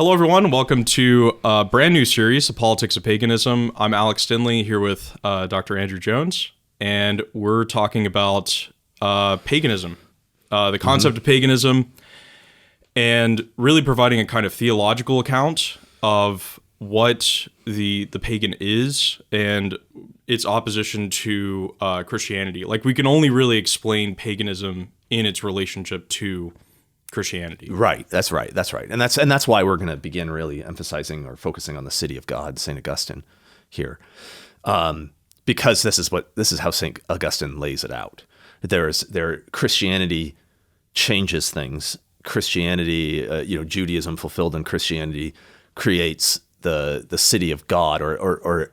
Hello, everyone. Welcome to a brand new series, The Politics of Paganism. I'm Alex Denley here with Dr. Andrew Jones, and we're talking about paganism, the concept of paganism, and really providing a kind of theological account of what the pagan is and its opposition to Christianity. Like, we can only really explain paganism in its relationship to Christianity. Right. That's right. And that's why we're going to begin really emphasizing or focusing on the city of God, St. Augustine here. Because this is how St. Augustine lays it out. Christianity changes things. Christianity, Judaism fulfilled in Christianity creates the city of God it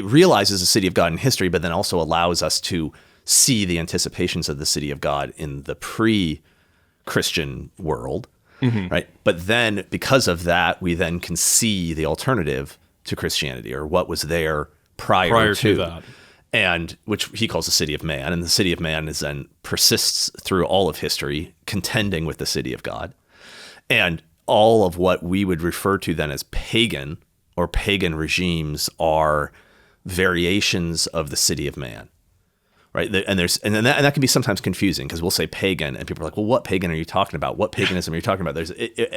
realizes the city of God in history, but then also allows us to see the anticipations of the city of God in the pre-Christian world, right? But then because of that, we then can see the alternative to Christianity, or what was there prior to that. And which he calls the city of man. And the city of man is then persists through all of history, contending with the city of God. And all of what we would refer to then as pagan or pagan regimes are variations of the city of man. Right. And that can be sometimes confusing, because we'll say pagan and people are like, well, what pagan are you talking about? What paganism are you talking about? There's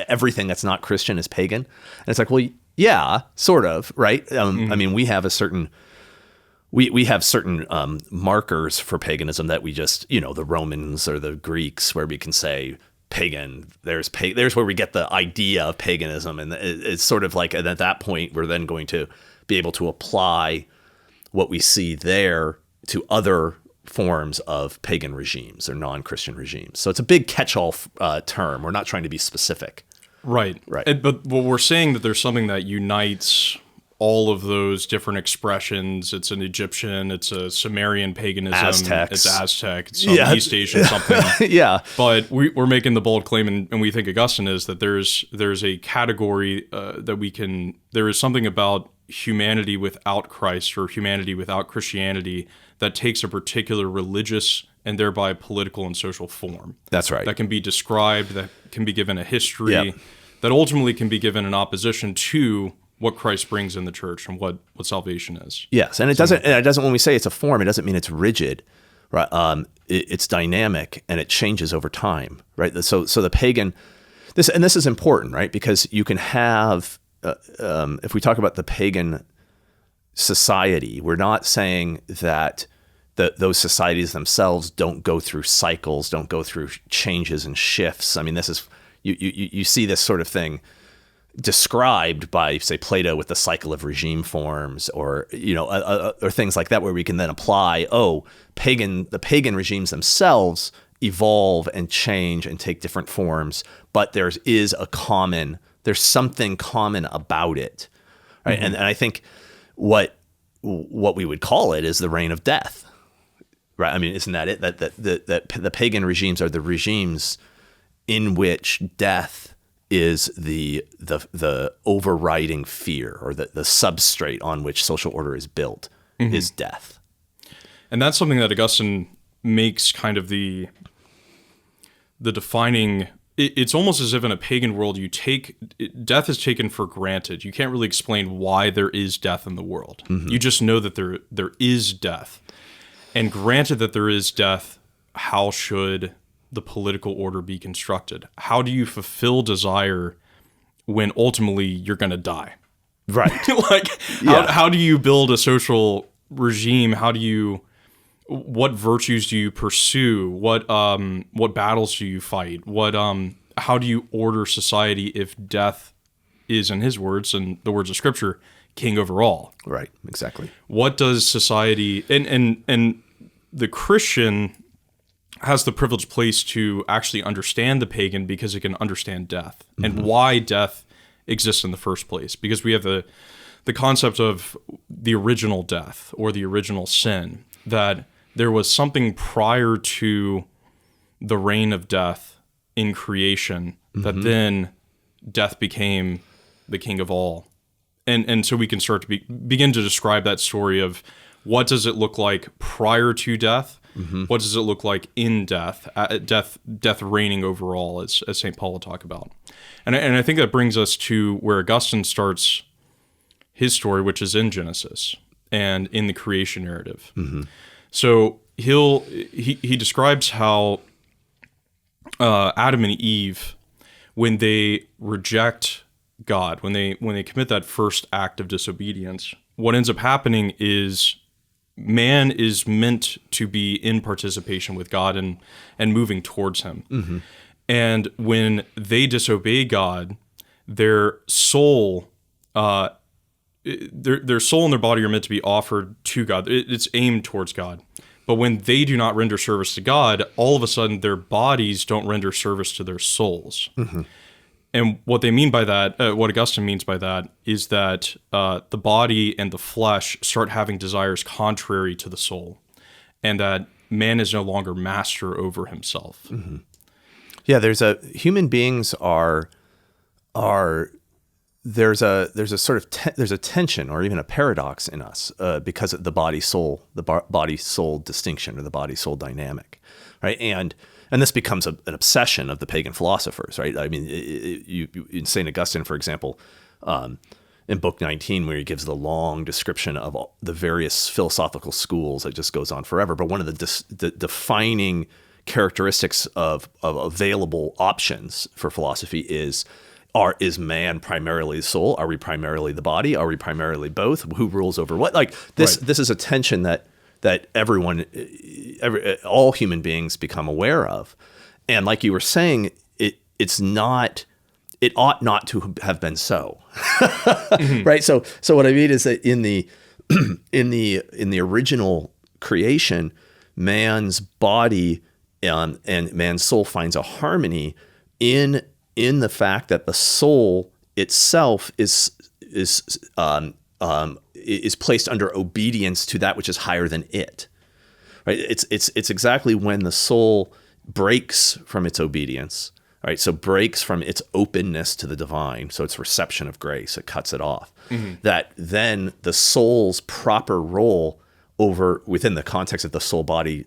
everything that's not Christian is pagan. And it's like, well, yeah, sort of. Right. I mean, we have we have certain markers for paganism that we just, the Romans or the Greeks, where we can say pagan, there's where we get the idea of paganism. And it's sort of like, and at that point, we're then going to be able to apply what we see there to other forms of pagan regimes or non-Christian regimes. So it's a big catch-all term. We're not trying to be specific. Right. But we're saying that there's something that unites all of those different expressions. It's an Egyptian, it's a Sumerian paganism, Aztecs. It's Aztec, it's some East Asian something. Yeah. But we're making the bold claim, and we think Augustine is, that there's a category there is something about humanity without Christ, or humanity without Christianity, that takes a particular religious and thereby political and social form. That's right. That can be described, that can be given a history, that ultimately can be given in opposition to what Christ brings in the church and what salvation is. Yes, and it doesn't. When we say it's a form, it doesn't mean it's rigid. Right? It's dynamic and it changes over time. Right. So the pagan, this is important, right? Because you can have, if we talk about the pagan society, we're not saying that those societies themselves don't go through cycles, don't go through changes and shifts. I mean, this is you see this sort of thing described by, say, Plato with the cycle of regime forms, or or things like that, where we can then apply, the pagan regimes themselves evolve and change and take different forms, but there's something common about it, right? And I think what we would call it is the reign of death, right? I mean, isn't that it? That the pagan regimes are the regimes in which death is the overriding fear, or the substrate on which social order is built is death. And that's something that Augustine makes kind of the defining. It's almost as if in a pagan world, death is taken for granted. You can't really explain why there is death in the world. You just know that there is death. And granted that there is death, how should the political order be constructed? How do you fulfill desire when ultimately you're going to die? Right. How do you build a social regime? What virtues do you pursue? What battles do you fight? How do you order society if death is, in his words and the words of Scripture, king over all? Right. Exactly. What does society and the Christian has the privileged place to actually understand the pagan, because it can understand death and why death exists in the first place. Because we have the concept of the original death, or the original sin, that there was something prior to the reign of death in creation, that then death became the king of all. And so we can start to begin to describe that story of what does it look like prior to death, What does it look like in death? Death reigning over all, as St. Paul will talk about. And I think that brings us to where Augustine starts his story, which is in Genesis and in the creation narrative. So he describes how Adam and Eve, when they reject God, when they commit that first act of disobedience, what ends up happening is man is meant to be in participation with God and moving towards him. And when they disobey God, their soul their soul and their body are meant to be offered to God. It's aimed towards God. But when they do not render service to God, all of a sudden their bodies don't render service to their souls. And what they mean by that, what Augustine means by that, is that the body and the flesh start having desires contrary to the soul, and that man is no longer master over himself. Yeah, human beings are there's a sort of there's a tension or even a paradox in us because of the body soul distinction or the body soul dynamic, right? And this becomes an obsession of the pagan philosophers, right? I mean, in St. Augustine, for example, in Book 19, where he gives the long description of the various philosophical schools, it just goes on forever. But one of the defining characteristics of available options for philosophy is man primarily the soul? Are we primarily the body? Are we primarily both? Who rules over what? Like this, This is a tension that all human beings become aware of, and like you were saying, it ought not to have been so, right? So what I mean is that in the original creation, man's body and man's soul finds a harmony in the fact that the soul itself is placed under obedience to that which is higher than it. Right? It's exactly when the soul breaks from its obedience, right? So breaks from its openness to the divine, so its reception of grace, it cuts it off. That then the soul's proper role within the context of the soul body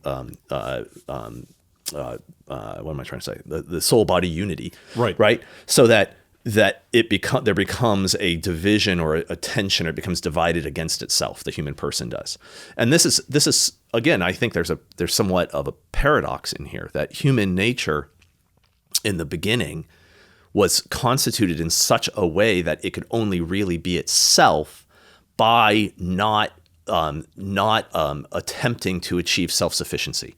what am I trying to say? The soul body unity, right? So that there becomes a division or a tension, or it becomes divided against itself. The human person does, and this is again, I think there's somewhat of a paradox in here, that human nature in the beginning was constituted in such a way that it could only really be itself by not attempting to achieve self-sufficiency.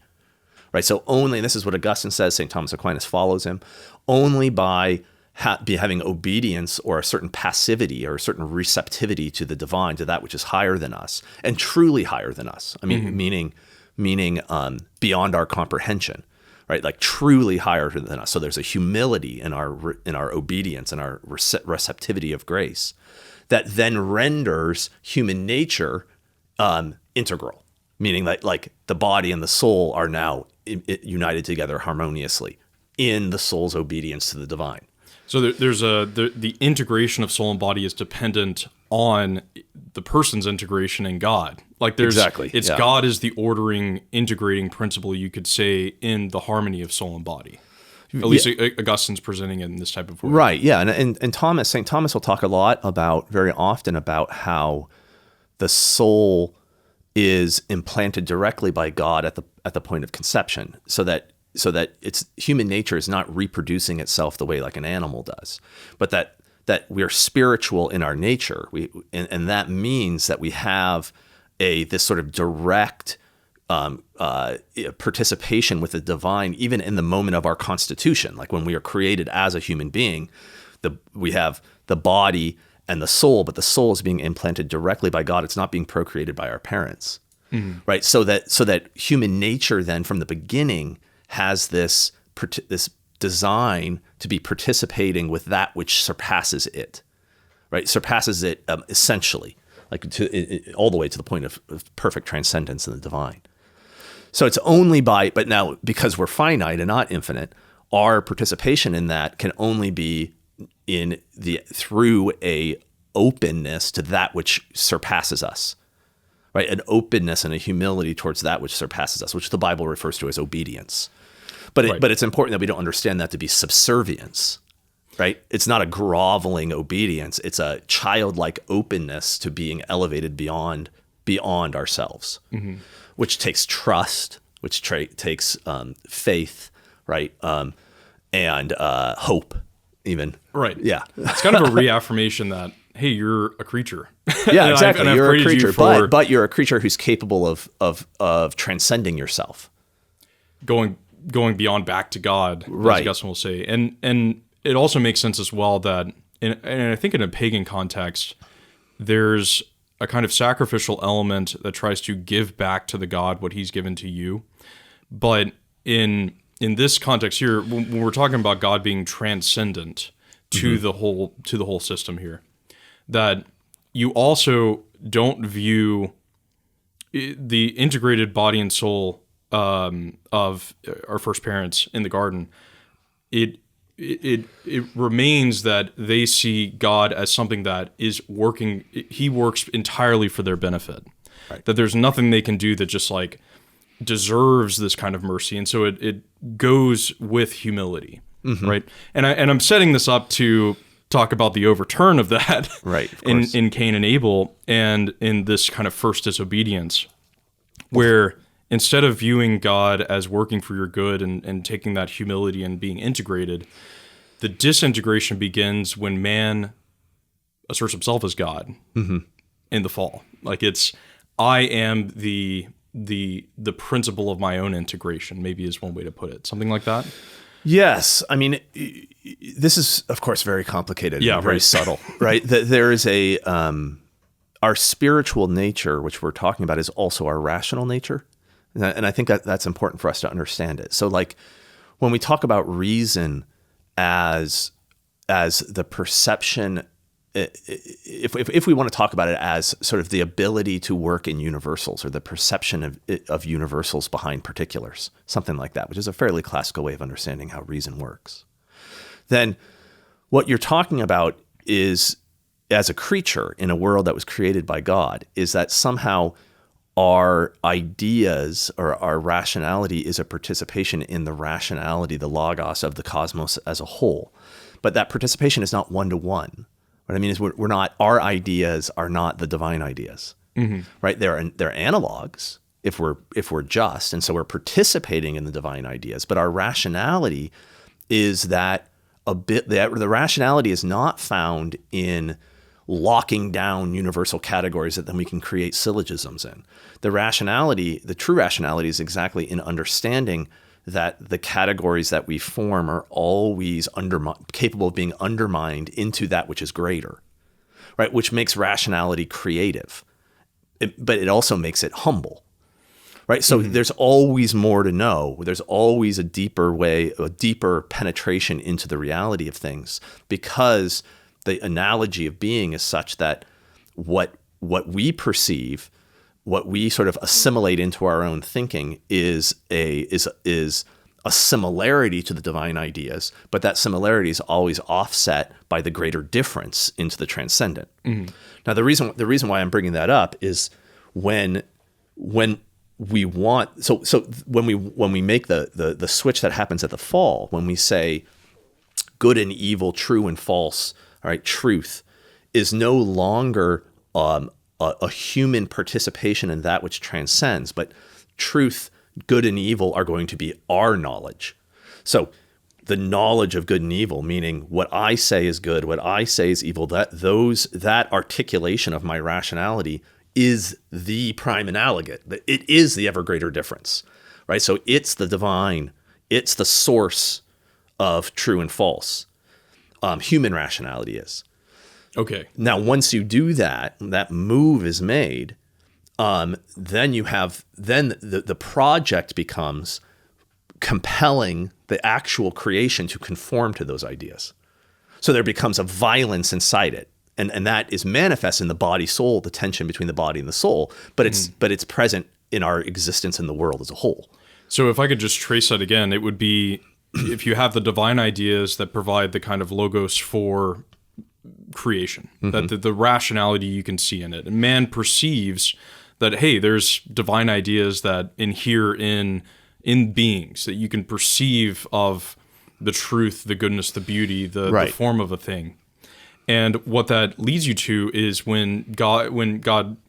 Right, so only, and this is what Augustine says, St. Thomas Aquinas follows him, only by having obedience or a certain passivity or a certain receptivity to the divine, to that which is higher than us, and truly higher than us. I mean, meaning beyond our comprehension, right? Like truly higher than us. So there's a humility in our obedience and our receptivity of grace that then renders human nature integral. Meaning that like the body and the soul are now united together harmoniously in the soul's obedience to the divine. So there's the integration of soul and body is dependent on the person's integration in God. Like God is the ordering, integrating principle, you could say, in the harmony of soul and body. At least Augustine's presenting it in this type of way. Right, yeah. And St. Thomas will talk a lot very often about how the soul is implanted directly by God at the point of conception, so that its human nature is not reproducing itself the way like an animal does, but that we're spiritual in our nature. And that means that we have this sort of direct participation with the divine, even in the moment of our constitution. Like when we are created as a human being, we have the body and the soul, but the soul is being implanted directly by God. It's not being procreated by our parents, right? So that human nature then from the beginning has this design to be participating with that which surpasses it, right? Surpasses it essentially, like all the way to the point of perfect transcendence in the divine. So it's only but now because we're finite and not infinite, our participation in that can only be through a openness to that which surpasses us, right? An openness and a humility towards that which surpasses us, which the Bible refers to as obedience. But it's important that we don't understand that to be subservience, right? It's not a groveling obedience. It's a childlike openness to being elevated beyond ourselves, which takes trust, which takes faith, right? And hope, even. Right. Yeah. It's kind of a reaffirmation that, hey, you're a creature. Yeah, exactly. You're a creature, but you're a creature who's capable of transcending yourself, going beyond back to God, right? As Augustine will say, and it also makes sense as well that, and I think in a pagan context, there's a kind of sacrificial element that tries to give back to the God what He's given to you, but in this context here, when we're talking about God being transcendent to the whole system here, that you also don't view the integrated body and soul of our first parents in the garden. It remains that they see God as something that is working. He works entirely for their benefit. Right. That there's nothing they can do that just like deserves this kind of mercy, and so it goes with humility, right? And I'm setting this up to talk about the overturn of that, right? In Cain and Abel, and in this kind of first disobedience, where instead of viewing God as working for your good and taking that humility and being integrated, the disintegration begins when man asserts himself as God in the fall. Like I am the principle of my own integration, maybe is one way to put it. Something like that? Yes. I mean, this is, of course, very complicated and very subtle, right? There is our spiritual nature, which we're talking about, is also our rational nature. And I think that's important for us to understand it. So like when we talk about reason as the perception, if we want to talk about it as sort of the ability to work in universals or the perception of universals behind particulars, something like that, which is a fairly classical way of understanding how reason works, then what you're talking about is, as a creature in a world that was created by God, is that somehow our ideas or our rationality is a participation in the rationality, the logos of the cosmos as a whole. But that participation is not one-to-one. What I mean is we're not, our ideas are not the divine ideas, right? They're analogs if we're just, and so we're participating in the divine ideas. But our rationality is that the rationality is not found in locking down universal categories that then we can create syllogisms in. The true rationality is exactly in understanding that the categories that we form are always capable of being undermined into that which is greater, right? Which makes rationality creative, but it also makes it humble, right? So there's always more to know. There's always a deeper penetration into the reality of things, because the analogy of being is such that what we perceive, what we sort of assimilate into our own thinking is a similarity to the divine ideas, but that similarity is always offset by the greater difference into the transcendent. Now, the reason why I'm bringing that up is when we want, so when we make the switch that happens at the fall, when we say good and evil, true and false, all right, truth is no longer a human participation in that which transcends, but truth, good and evil are going to be our knowledge. So the knowledge of good and evil, meaning what I say is good, what I say is evil, that articulation of my rationality is the prime analogate. It is the ever greater difference, right? So it's the divine, it's the source of true and false. Human rationality is. Okay. Now, once you do that move is made, then the project becomes compelling the actual creation to conform to those ideas. So there becomes a violence inside it. And that is manifest in the body-soul, the tension between the body and the soul, but it's present in our existence in the world as a whole. So if I could just trace that again, it would be if you have the divine ideas that provide the kind of logos for creation, that the rationality you can see in it. And man perceives that, hey, there's divine ideas that inhere in beings that you can perceive of the truth, the goodness, the beauty, the form of a thing. And what that leads you to is when God,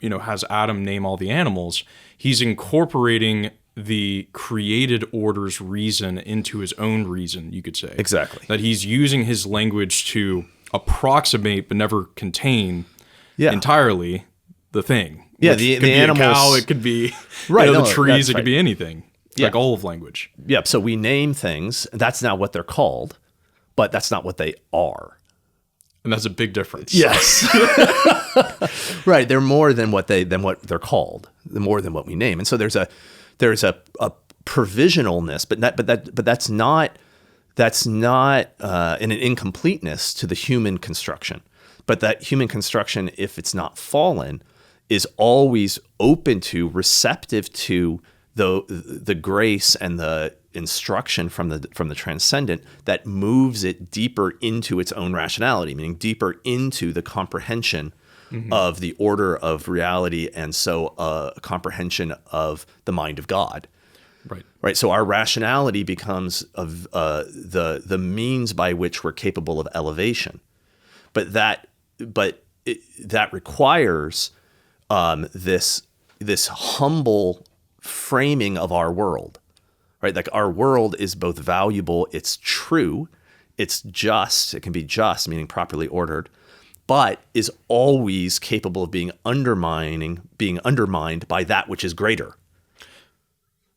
has Adam name all the animals, he's incorporating the created order's reason into his own reason, you could say. Exactly. That he's using his language to approximate but never contain entirely the thing. Yeah, the animals. A cow, it could be the trees, it could be anything. Like all of language. Yeah, so we name things. That's not what they're called, but that's not what they are. And that's a big difference. Yes. Right. They're more than what they're called. They're more than what we name. And so there's a provisionalness, but that's not an incompleteness to the human construction. But that human construction, if it's not fallen, is always open to, receptive to the grace and the instruction from the transcendent that moves it deeper into its own rationality, meaning deeper into the comprehension of the order of reality, and so a comprehension of the mind of God. Right. So our rationality becomes the means by which we're capable of elevation, but that requires this humble framing of our world. Right, like our world is both valuable, it's true, it's just, it can be just, meaning properly ordered, but is always capable of being undermined by that which is greater.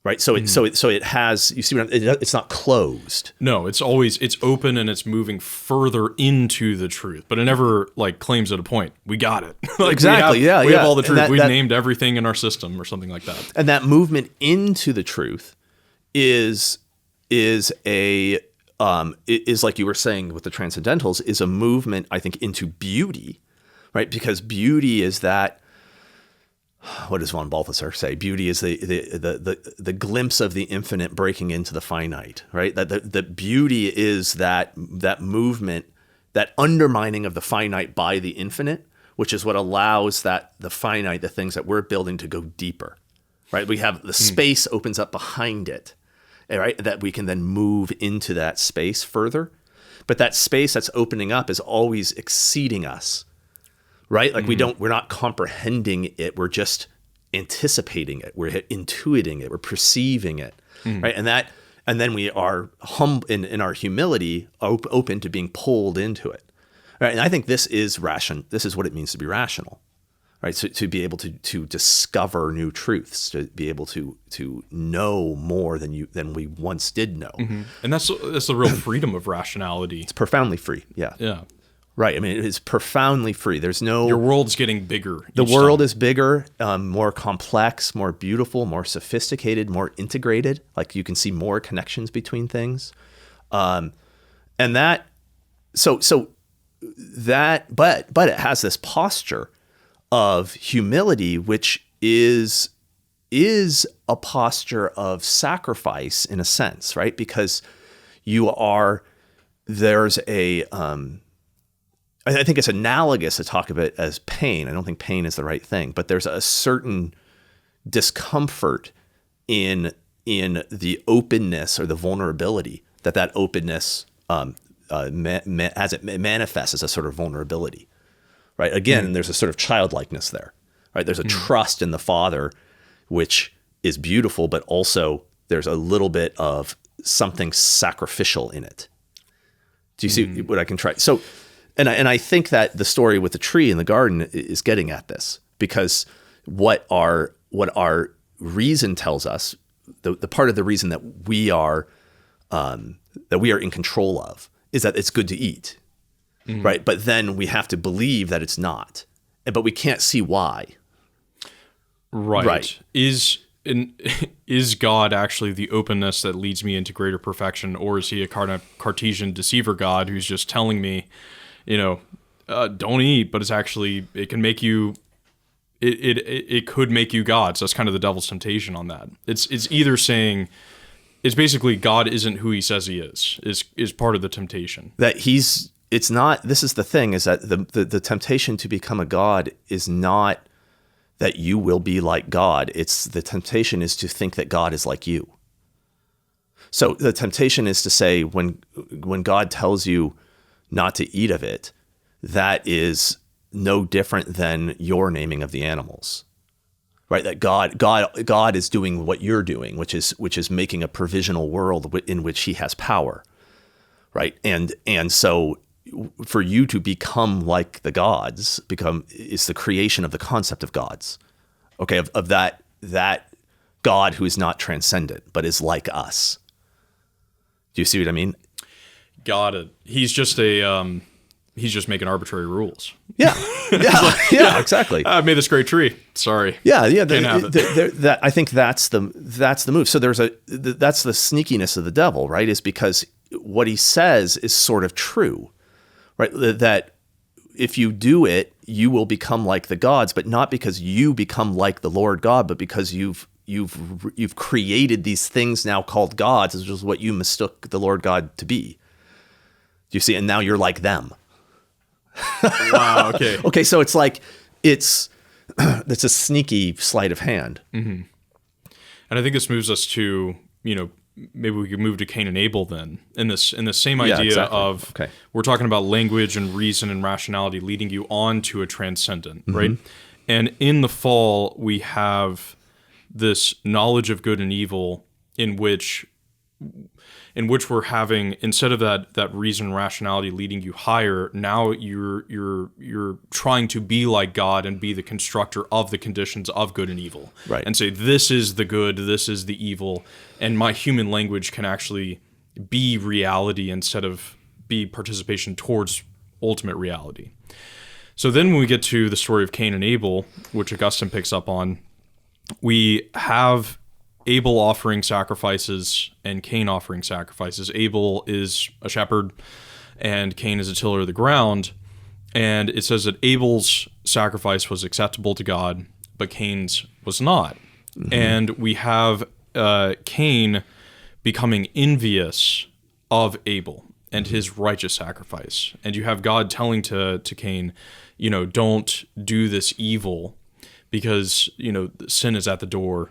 Right, so it has, you see, it's not closed. No, it's open and it's moving further into the truth, but it never claims at a point. We got it. Exactly. We have all the truth. We've named everything in our system or something like that. And that movement into the truth is like you were saying with the transcendentals, is a movement, I think, into beauty, right? Because beauty is that, what does von Balthasar say? Beauty is the glimpse of the infinite breaking into the finite, right? That the beauty is that movement, that undermining of the finite by the infinite, which is what allows the finite, the things that we're building, to go deeper, right? We have the space opens up behind it. Right, that we can then move into that space further, but that space that's opening up is always exceeding us, right? Like we're not comprehending it, we're just anticipating it, we're intuiting it, we're perceiving it, right? And then we are in our humility, open to being pulled into it, right? And I think this is what it means to be rational. Right, so to be able to discover new truths, to be able to know more than we once did know, and that's the real freedom of rationality. It's profoundly free. Yeah. Right. I mean, it is profoundly free. There's no. Your world's getting bigger. The world is bigger, more complex, more beautiful, more sophisticated, more integrated. Like you can see more connections between things, and that. So that, but it has this posture of humility, which is a posture of sacrifice in a sense, right? Because there's a, I think it's analogous to talk of it as pain. I don't think pain is the right thing, but there's a certain discomfort in the openness or the vulnerability that openness as it manifests as a sort of vulnerability. Right. Again, there's a sort of childlikeness there. Right. There's a trust in the Father, which is beautiful, but also there's a little bit of something sacrificial in it. Do you see what I can try? So, and I think that the story with the tree in the garden is getting at this, because what our reason tells us, the part of the reason that we are in control of, is that it's good to eat. Right. But then we have to believe that it's not, but we can't see why. Right. Is God actually the openness that leads me into greater perfection, or is he a Cartesian deceiver God who's just telling me, don't eat, but it's actually, it can make you, it could make you God. So that's kind of the devil's temptation on that. It's either saying, it's basically God isn't who he says he is part of the temptation. This is the thing, is that the temptation to become a God is not that you will be like God. It's the temptation is to think that God is like you. So the temptation is to say when God tells you not to eat of it, that is no different than your naming of the animals, right? That God is doing what you're doing, which is making a provisional world in which He has power, right? And so for you to become like the gods is the creation of the concept of gods, okay? Of that God who is not transcendent but is like us. Do you see what I mean? Got it. He's just making arbitrary rules. Yeah, yeah, exactly. I made this great tree. Sorry. Yeah. I think that's the move. So that's the sneakiness of the devil, right? Is because what he says is sort of true, right? That if you do it, you will become like the gods, but not because you become like the Lord God, but because you've created these things now called gods, which is what you mistook the Lord God to be. Do you see? And now you're like them. Wow. Okay. Okay. So it's like it's a sneaky sleight of hand. Mm-hmm. And I think this moves us to, maybe we could move to Cain and Abel then, in the same idea of okay. We're talking about language and reason and rationality leading you on to a transcendent, mm-hmm. right? And in the fall, we have this knowledge of good and evil in which we're having, instead of that reason and rationality leading you higher, now you're trying to be like God and be the constructor of the conditions of good and evil. Right. And say, this is the good, this is the evil, and my human language can actually be reality instead of be participation towards ultimate reality. So then when we get to the story of Cain and Abel, which Augustine picks up on, we have Abel offering sacrifices and Cain offering sacrifices. Abel is a shepherd and Cain is a tiller of the ground. And it says that Abel's sacrifice was acceptable to God, but Cain's was not. Mm-hmm. And we have Cain becoming envious of Abel and his righteous sacrifice. And you have God telling to Cain, don't do this evil because, sin is at the door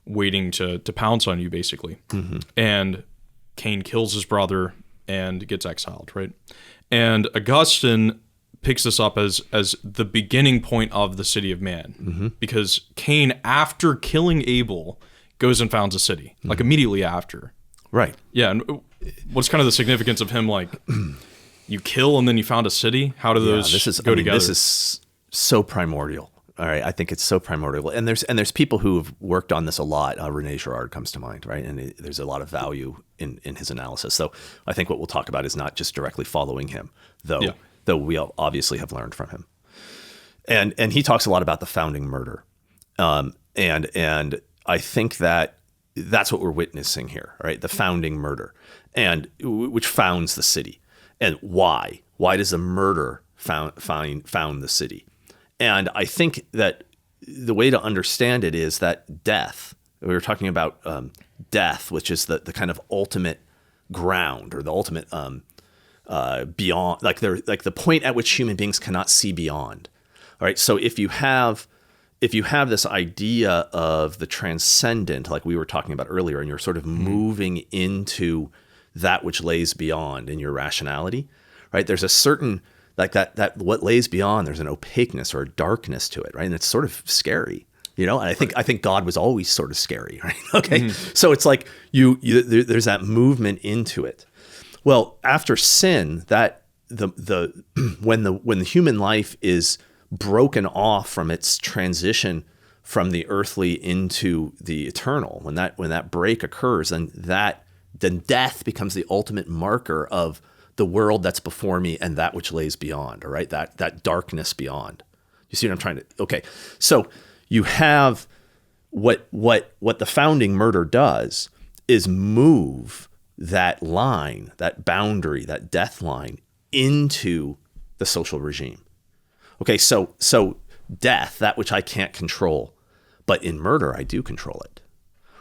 waiting to pounce on you, basically. Mm-hmm. And Cain kills his brother and gets exiled, right? And Augustine picks this up as the beginning point of the city of man, mm-hmm. because Cain, after killing Abel, goes and founds a city, mm-hmm. like immediately after. Right. Yeah, and what's kind of the significance of him, like, you kill and then you found a city? How do those go together? This is so primordial. All right, I think it's so primordial, and there's people who have worked on this a lot. René Girard comes to mind, right? And there's a lot of value in his analysis. So I think what we'll talk about is not just directly following him, though we obviously have learned from him. And he talks a lot about the founding murder, and I think that's what we're witnessing here, right? The founding murder, and which founds the city, and why? Why does the murder found the city? And I think that the way to understand it is that death, we were talking about death, which is the kind of ultimate ground or the ultimate beyond, like the point at which human beings cannot see beyond. All right. So if you have this idea of the transcendent, like we were talking about earlier, and you're sort of moving into that which lays beyond in your rationality, right? There's a certain, like that what lays beyond, there's an opaqueness or a darkness to it, right? And it's sort of scary, and I think God was always sort of scary, right? Okay. Mm-hmm. So it's like there's that movement into it. Well, after sin, that when the human life is broken off from its transition from the earthly into the eternal, when that break occurs, then death becomes the ultimate marker of the world that's before me and that which lays beyond, all right? That darkness beyond. You see what I'm trying to, okay. So you have what the founding murder does is move that line, that boundary, that death line into the social regime. Okay, so death, that which I can't control, but in murder, I do control it,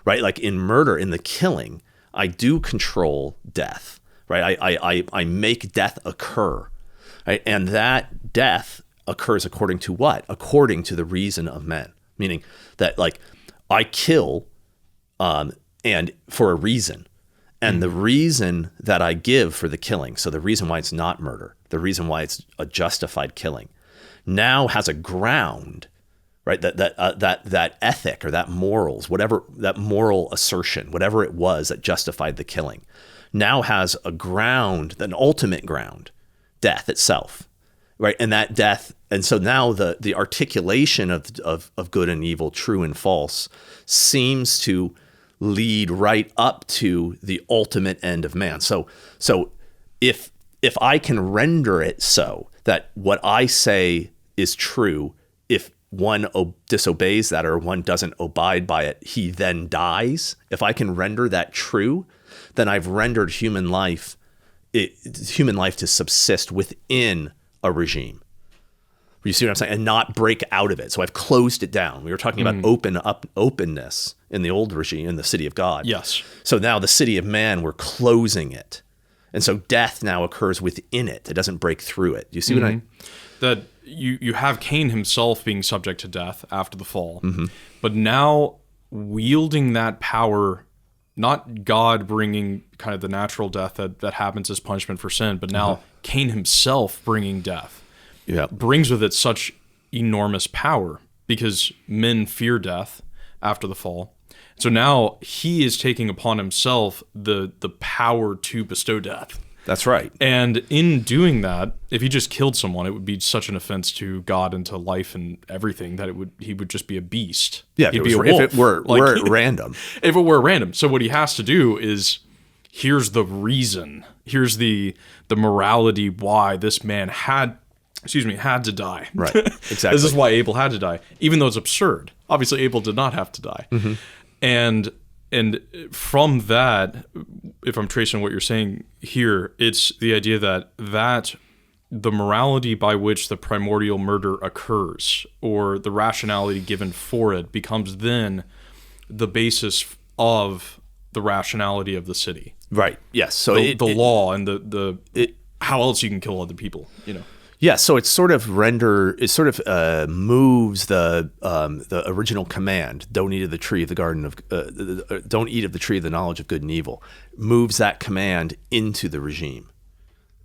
right? Like in murder, in the killing, I do control death. Right, I make death occur, right? And that death occurs according to what? According to the reason of men, meaning that like I kill and for a reason. And the reason that I give for the killing, so the reason why it's not murder, the reason why it's a justified killing, now has a ground, right? That ethic or that morals, whatever that moral assertion, whatever it was that justified the killing, now has a ground, an ultimate ground, death itself, right? And that death, and so now the articulation of good and evil, true and false, seems to lead right up to the ultimate end of man. So if I can render it so that what I say is true, if one disobeys that or one doesn't abide by it, he then dies. If I can render that true, then I've rendered human life to subsist within a regime. You see what I'm saying? And not break out of it. So I've closed it down. We were talking about openness in the old regime, in the city of God. Yes. So now the city of man, we're closing it. And so death now occurs within it. It doesn't break through it. You see what I... That you have Cain himself being subject to death after the fall. But now wielding that power, not God bringing kind of the natural death that happens as punishment for sin, but now Cain himself bringing death. Yeah. Brings with it such enormous power because men fear death after the fall. So now he is taking upon himself the power to bestow death. That's right. And in doing that, if he just killed someone, it would be such an offense to God and to life and everything that he would just be a beast. Yeah, He'd if be a wolf. If it were random. If it were random. So what he has to do is, here's the reason. Here's the morality why this man had to die. Right, exactly. This is why Abel had to die, even though it's absurd. Obviously, Abel did not have to die. And from that, if I'm tracing what you're saying here, it's the idea that the morality by which the primordial murder occurs, or the rationality given for it, becomes then the basis of the rationality of the city. Right. Yes. So the law and the how else you can kill other people, you know. Yeah, so it sort of moves the original command, don't eat of the tree of the garden of don't eat of the tree of the knowledge of good and evil, moves that command into the regime,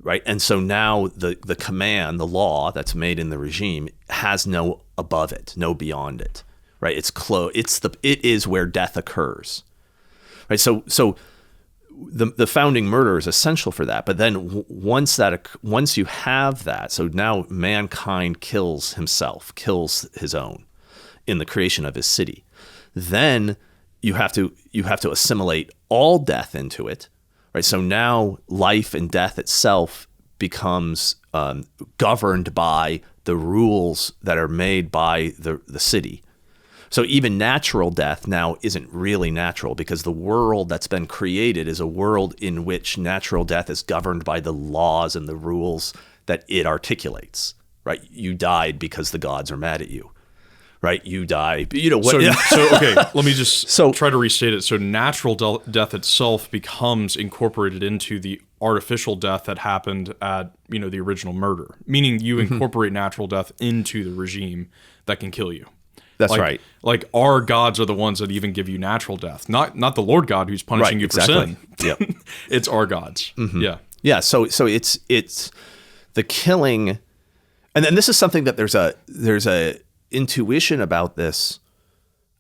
right? And so now the command, the law that's made in the regime has no above it, no beyond it, right? It is where death occurs, right? So the founding murder is essential for that. But then once you have that, so now mankind kills himself, kills his own in the creation of his city. Then you have to assimilate all death into it, right? So now life and death itself becomes governed by the rules that are made by the city. So even natural death now isn't really natural, because the world that's been created is a world in which natural death is governed by the laws and the rules that it articulates, right? You died because the gods are mad at you, right? You die, you know what? So okay, let me just try to restate it. So natural death itself becomes incorporated into the artificial death that happened at, the original murder, meaning you incorporate natural death into the regime that can kill you. That's right. Like our gods are the ones that even give you natural death, not the Lord God who's punishing you for sin. Yep. It's our gods. Yeah. Yeah. So it's the killing, and then this is something that there's a intuition about this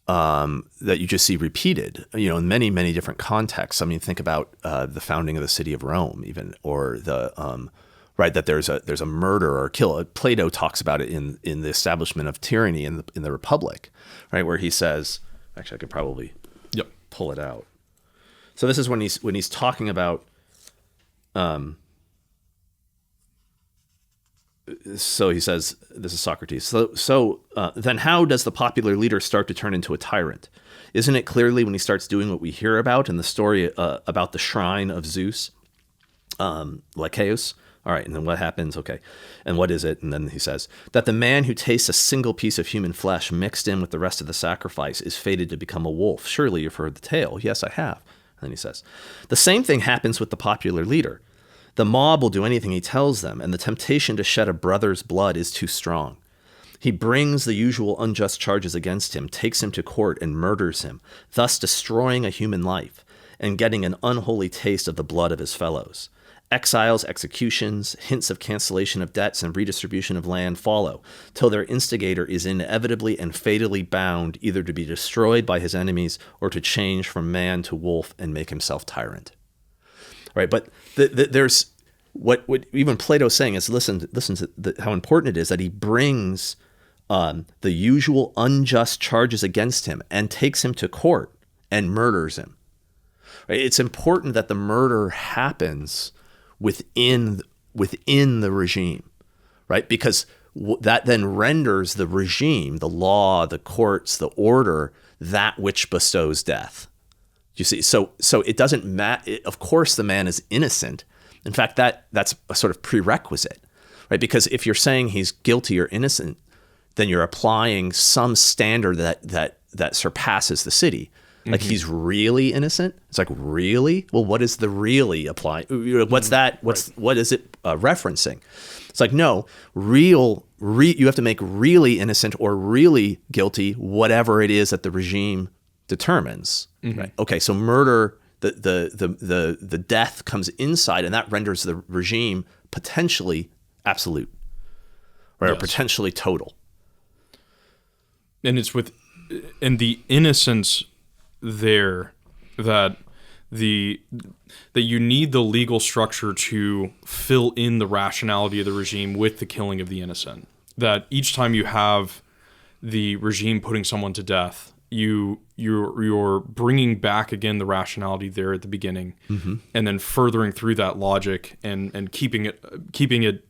that you just see repeated, in many, many different contexts. I mean, think about the founding of the city of Rome, even, or the right, that there's a murder or kill. Plato talks about it in the establishment of tyranny in the Republic, right, where he says, actually, I could probably pull it out. So this is when he's talking about. So he says, this is Socrates. So then how does the popular leader start to turn into a tyrant? Isn't it clearly when he starts doing what we hear about in the story about the shrine of Zeus, Lycaeus? All right, and then what happens? Okay, and what is it? And then he says that the man who tastes a single piece of human flesh mixed in with the rest of the sacrifice is fated to become a wolf. Surely you've heard the tale. Yes, I have. And then he says, the same thing happens with the popular leader. The mob will do anything he tells them, and the temptation to shed a brother's blood is too strong. He brings the usual unjust charges against him, takes him to court, and murders him, thus destroying a human life and getting an unholy taste of the blood of his fellows. Exiles, executions, hints of cancellation of debts, and redistribution of land follow, till their instigator is inevitably and fatally bound either to be destroyed by his enemies or to change from man to wolf and make himself tyrant. Right, but there's what even Plato's saying is listen to how important it is that he brings the usual unjust charges against him and takes him to court and murders him. Right? It's important that the murder happens within the regime, right? Because that then renders the regime, the law, the courts, the order, that which bestows death. You see, so it doesn't matter. Of course, the man is innocent. In fact, that's a sort of prerequisite, right? Because if you're saying he's guilty or innocent, then you're applying some standard that surpasses the city. Like he's really innocent. It's like, really? Well, what is the really apply? What's that? What is it referencing? It's like, no, you have to make really innocent or really guilty, whatever it is that the regime determines. Right? Okay, so murder, the death comes inside, and that renders the regime potentially absolute, right? Yes. Or potentially total. And it's in the innocence there that you need the legal structure to fill in the rationality of the regime with the killing of the innocent. That each time you have the regime putting someone to death, you're bringing back again the rationality there at the beginning, and then furthering through that logic and keeping it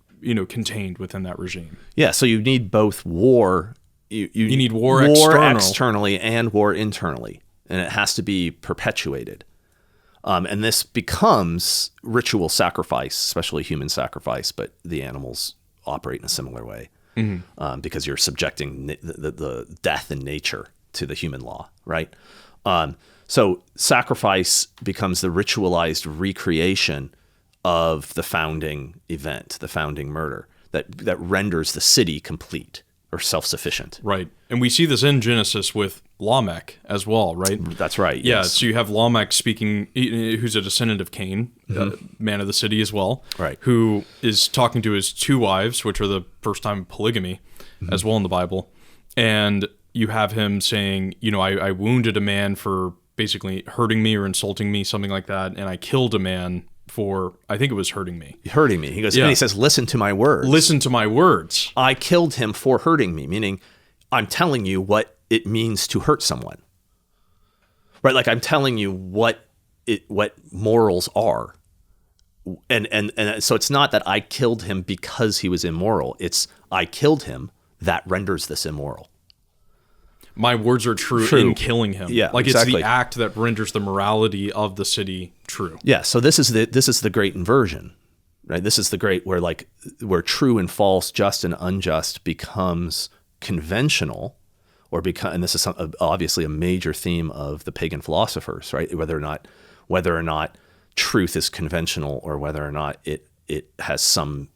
contained within that regime. Yeah, so you need both war. You need war externally and war internally. And it has to be perpetuated. And this becomes ritual sacrifice, especially human sacrifice, but the animals operate in a similar way because you're subjecting the death in nature to the human law, right? So sacrifice becomes the ritualized recreation of the founding event, the founding murder, that renders the city complete or self-sufficient. Right. And we see this in Genesis with Lamech as well, right? That's right. Yeah, yes. So you have Lamech speaking, who's a descendant of Cain, man of the city as well, right? Who is talking to his two wives, which are the first time polygamy as well in the Bible. And you have him saying, I wounded a man for basically hurting me or insulting me, something like that, and I killed a man for, I think it was hurting me. Hurting me. He goes, and he says, listen to my words. Listen to my words. I killed him for hurting me, meaning I'm telling you what it means to hurt someone. Right? Like I'm telling you what morals are. And so it's not that I killed him because he was immoral. It's I killed him that renders this immoral. My words are true in killing him. Yeah, like exactly. It's the act that renders the morality of the city true. Yeah, so this is the great inversion, right? This is the great where true and false, just and unjust becomes conventional, and this is obviously a major theme of the pagan philosophers, right? Whether or not truth is conventional, or whether or not it has some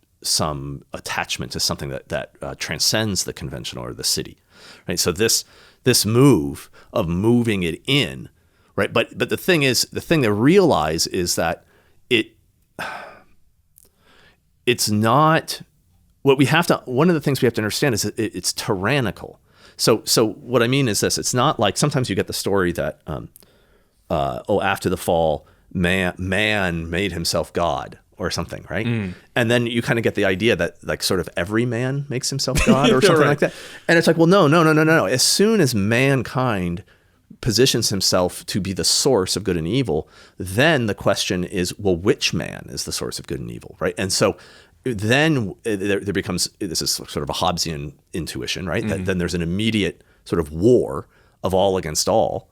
attachment to something that transcends the conventional or the city, right? So this move of moving it in, right? But the thing to realize is that it's not what we have to. One of the things we have to understand is that it's tyrannical. So what I mean is this: it's not like sometimes you get the story that after the fall, man made himself God or something, right? And then you kind of get the idea that like sort of every man makes himself God or something like that. And it's like, well, no. As soon as mankind positions himself to be the source of good and evil, then the question is, well, which man is the source of good and evil, right? And so then there becomes, this is sort of a Hobbesian intuition, right? Then there's an immediate sort of war of all against all.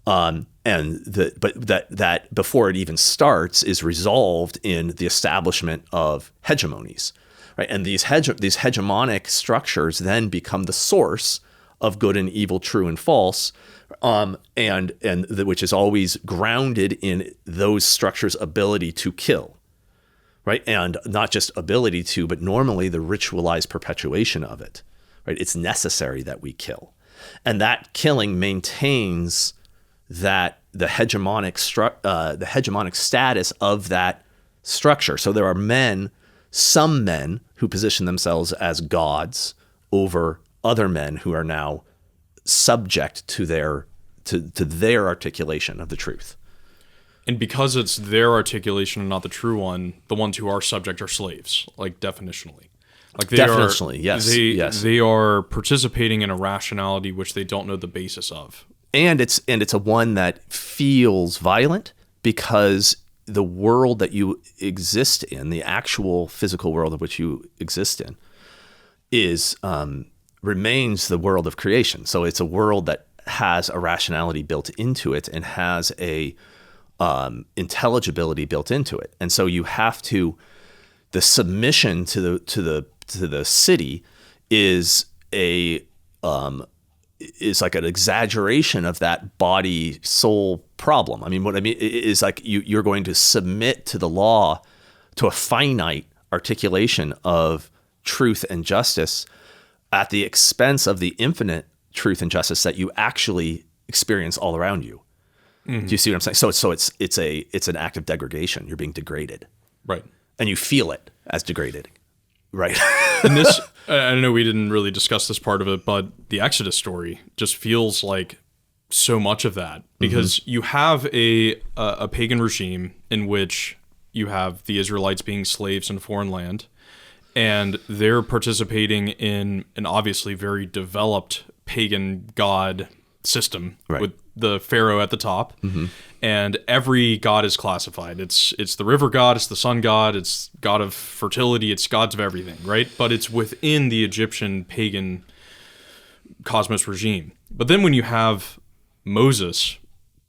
But that before it even starts is resolved in the establishment of hegemonies, right? And these hegemonic structures then become the source of good and evil, true and false, which is always grounded in those structures' ability to kill, right? And not just ability to, but normally the ritualized perpetuation of it, right? It's necessary that we kill. And that killing maintains the hegemonic status of that structure. So there are some men who position themselves as gods over other men who are now subject to their articulation of the truth. And because it's their articulation and not the true one, the ones who are subject are slaves, like definitionally. Like they are participating in a rationality which they don't know the basis of. And it's a one that feels violent because the world that you exist in, the actual physical world of which you exist in, remains the world of creation. So it's a world that has a rationality built into it and has a intelligibility built into it. And so you have to, the submission to the city is like an exaggeration of that body soul problem. I mean, what I mean is like you're going to submit to the law, to a finite articulation of truth and justice at the expense of the infinite truth and justice that you actually experience all around you. Mm-hmm. Do you see what I'm saying? So it's an act of degradation. You're being degraded. Right. And you feel it as degraded. Right. And this, I know we didn't really discuss this part of it, but the Exodus story just feels like so much of that, because you have a pagan regime in which you have the Israelites being slaves in a foreign land, and they're participating in an obviously very developed pagan god system, right, with the pharaoh at the top. Mm-hmm. And every god is classified. It's the river god, it's the sun god, it's god of fertility, it's gods of everything, right? But it's within the Egyptian pagan cosmos regime. But then when you have Moses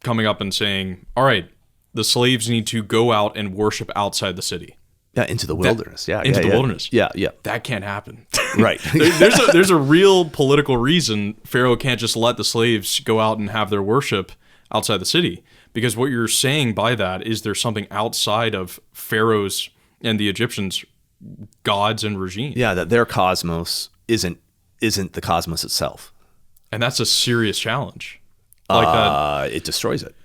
coming up and saying, all right, the slaves need to go out and worship outside the city. Yeah, into the wilderness. Into the wilderness. Yeah. That can't happen. Right. there's a real political reason Pharaoh can't just let the slaves go out and have their worship outside the city. Because what you're saying by that is there's something outside of Pharaoh's and the Egyptians' gods and regime. Yeah, that their cosmos isn't the cosmos itself. And that's a serious challenge. Like that. It destroys it.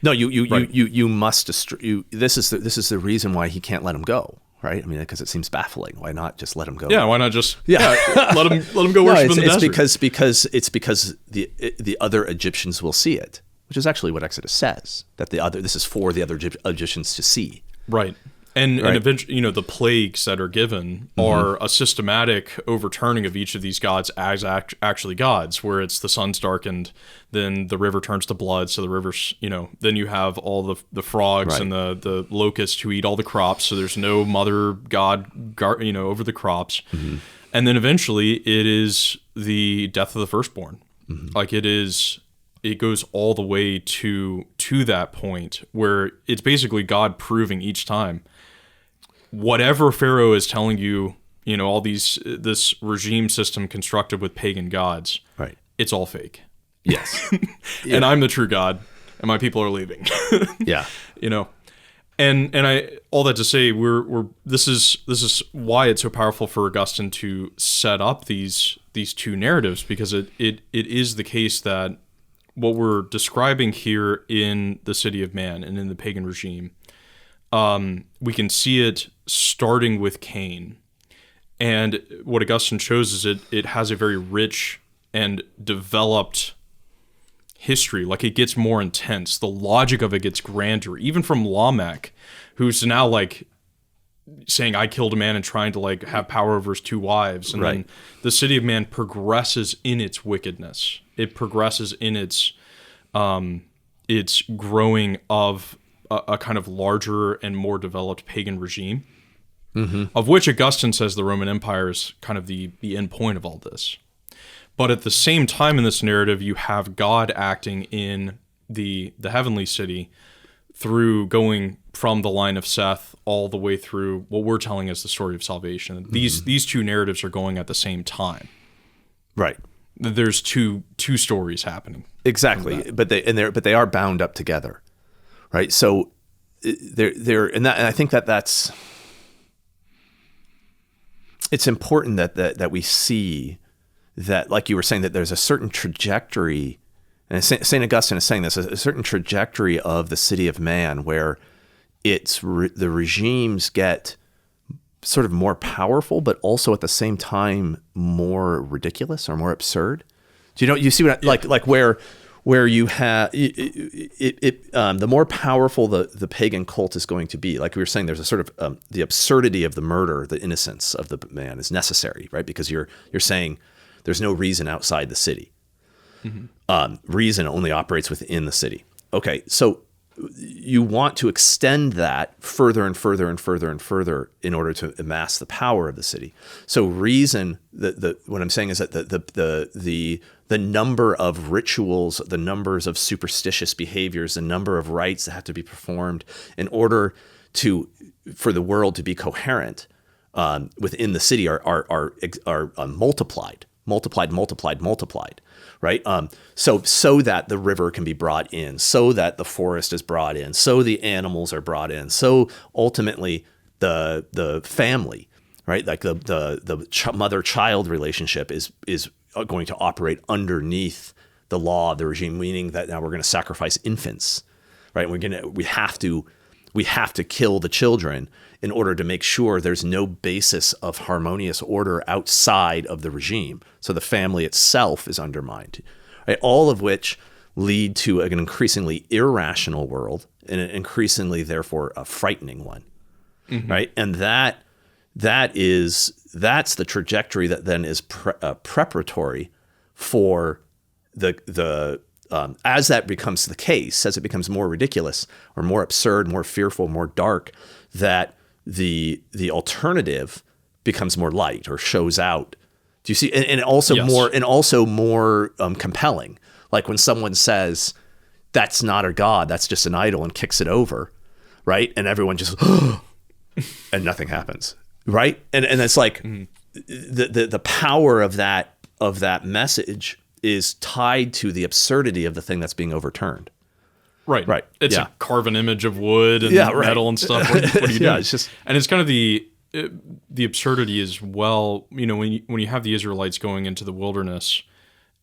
No, you must destroy. This is the reason why he can't let him go, right? I mean, because it seems baffling. Why not just let him go? Yeah, why not just let him go worship in the desert? Because the other Egyptians will see it, which is actually what Exodus says, that this is for the other Egyptians to see. Right. And eventually, the plagues that are given are a systematic overturning of each of these gods as actually gods, where it's the sun's darkened, then the river turns to blood, so the river's, then you have all the frogs and the locusts who eat all the crops, so there's no mother god, over the crops. Mm-hmm. And then eventually it is the death of the firstborn. Mm-hmm. Like it goes all the way to that point where it's basically God proving each time, whatever Pharaoh is telling you, all this regime system constructed with pagan gods, right? It's all fake. Yes. And I'm the true God, and my people are leaving. Yeah. And I all that to say, this is why it's so powerful for Augustine to set up these two narratives, because it is the case that what we're describing here in the city of man and in the pagan regime, we can see it starting with Cain. And what Augustine shows is it has a very rich and developed history. Like, it gets more intense. The logic of it gets grander, even from Lamech, who's now like saying, I killed a man, and trying to like have power over his two wives. And then the city of man progresses in its wickedness. It progresses in its growing of a kind of larger and more developed pagan regime, of which Augustine says the Roman Empire is kind of the end point of all this. But at the same time in this narrative, you have God acting in the heavenly city through going from the line of Seth all the way through what we're telling as the story of salvation. These two narratives are going at the same time. Right. There's two stories happening. Exactly. But they are bound up together. Right. So and I think that's it's important that we see that, like you were saying, that there's a certain trajectory, and St. Augustine is saying this, a certain trajectory of the city of man where the regimes get sort of more powerful, but also at the same time more ridiculous or more absurd. Do you see what like where you have the more powerful the pagan cult is going to be, like we were saying, there's a sort of the absurdity of the murder, the innocence of the man is necessary, right? Because you're saying there's no reason outside the city. Reason only operates within the city. Okay, so you want to extend that further and further and further and further in order to amass the power of the city. So reason, what I'm saying is that the number of rituals, the numbers of superstitious behaviors, the number of rites that have to be performed in order for the world to be coherent within the city are multiplied, right? So that the river can be brought in, so that the forest is brought in, so the animals are brought in, so ultimately the family, right? Like the mother-child relationship is going to operate underneath the law of the regime, meaning that now we're going to sacrifice infants, right? We have to kill the children in order to make sure there's no basis of harmonious order outside of the regime. So the family itself is undermined, right? All of which lead to an increasingly irrational world and an increasingly, therefore, a frightening one, right? And that's the trajectory that then is preparatory for the as that becomes the case, as it becomes more ridiculous or more absurd, more fearful, more dark, that the alternative becomes more light or shows out. Do you see? And also more compelling. Like when someone says, "That's not a god, that's just an idol," and kicks it over, right? And everyone just and nothing happens, right? And it's like the power of that message is tied to the absurdity of the thing that's being overturned. Right. It's a carve an image of wood and metal and stuff. What do you do? It's just, and it's kind of the absurdity as well. You know, when you have the Israelites going into the wilderness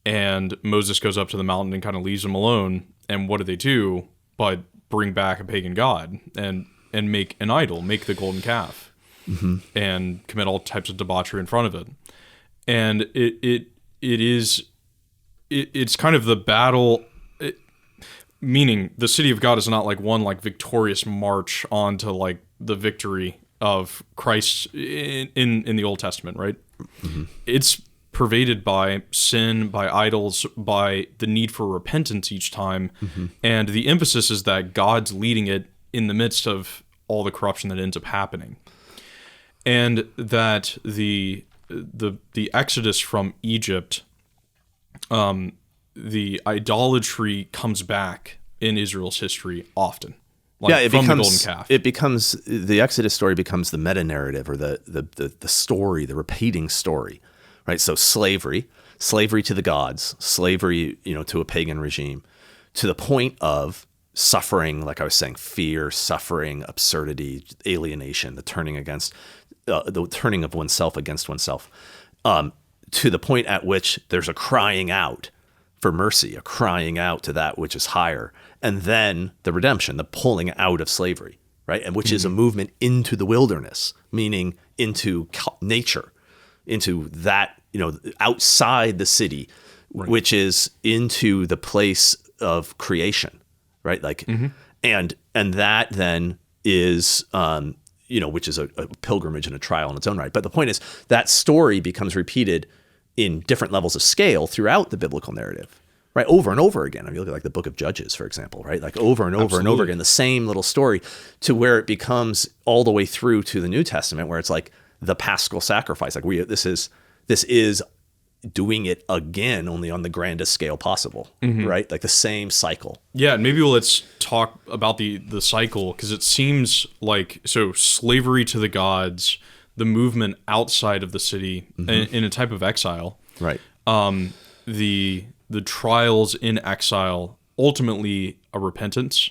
and Moses goes up to the mountain and kind of leaves them alone, and what do? But bring back a pagan god and make an idol, make the golden calf, and commit all types of debauchery in front of it. And it's kind of the battle. Meaning the city of God is not like one like victorious march on to like the victory of Christ in the Old Testament, right? It's pervaded by sin, by idols, by the need for repentance each time. And the emphasis is that God's leading it in the midst of all the corruption that ends up happening. And that the exodus from Egypt, the idolatry comes back in Israel's history often. Like from the golden calf. The Exodus story becomes the meta narrative, or the story, the repeating story, right? So slavery to the gods, slavery, to a pagan regime, to the point of suffering, like I was saying, fear, suffering, absurdity, alienation, the turning of oneself against oneself, to the point at which there's a crying out for mercy, a crying out to that which is higher, and then the redemption, the pulling out of slavery, right? And which is a movement into the wilderness, meaning into nature, into that, outside the city, which is into the place of creation, right? Like, and that then is, which is a pilgrimage and a trial in its own right. But the point is that story becomes repeated in different levels of scale throughout the biblical narrative, right? Over and over again. I mean, look at like the book of Judges, for example, right? Like over and over and over again, the same little story, to where it becomes all the way through to the New Testament, where it's like the Paschal sacrifice. Like this is doing it again, only on the grandest scale possible, right? Like the same cycle. Yeah, and maybe let's talk about the cycle, because it seems like, so slavery to the gods, the movement outside of the city in a type of exile. Right. The trials in exile, ultimately a repentance,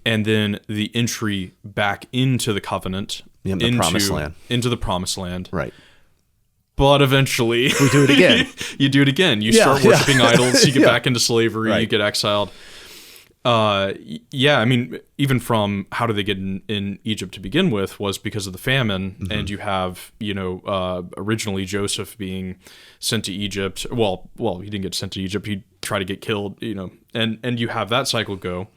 and then the entry back into the covenant, the promised land. Into the promised land. Right. But eventually we do it again. You do it again. You start worshiping idols. You get back into slavery. Right. You get exiled. I mean, even from how did they get in Egypt to begin with was because of the famine. And you have, originally Joseph being sent to Egypt. Well, he didn't get sent to Egypt. He tried to get killed, and you have that cycle go.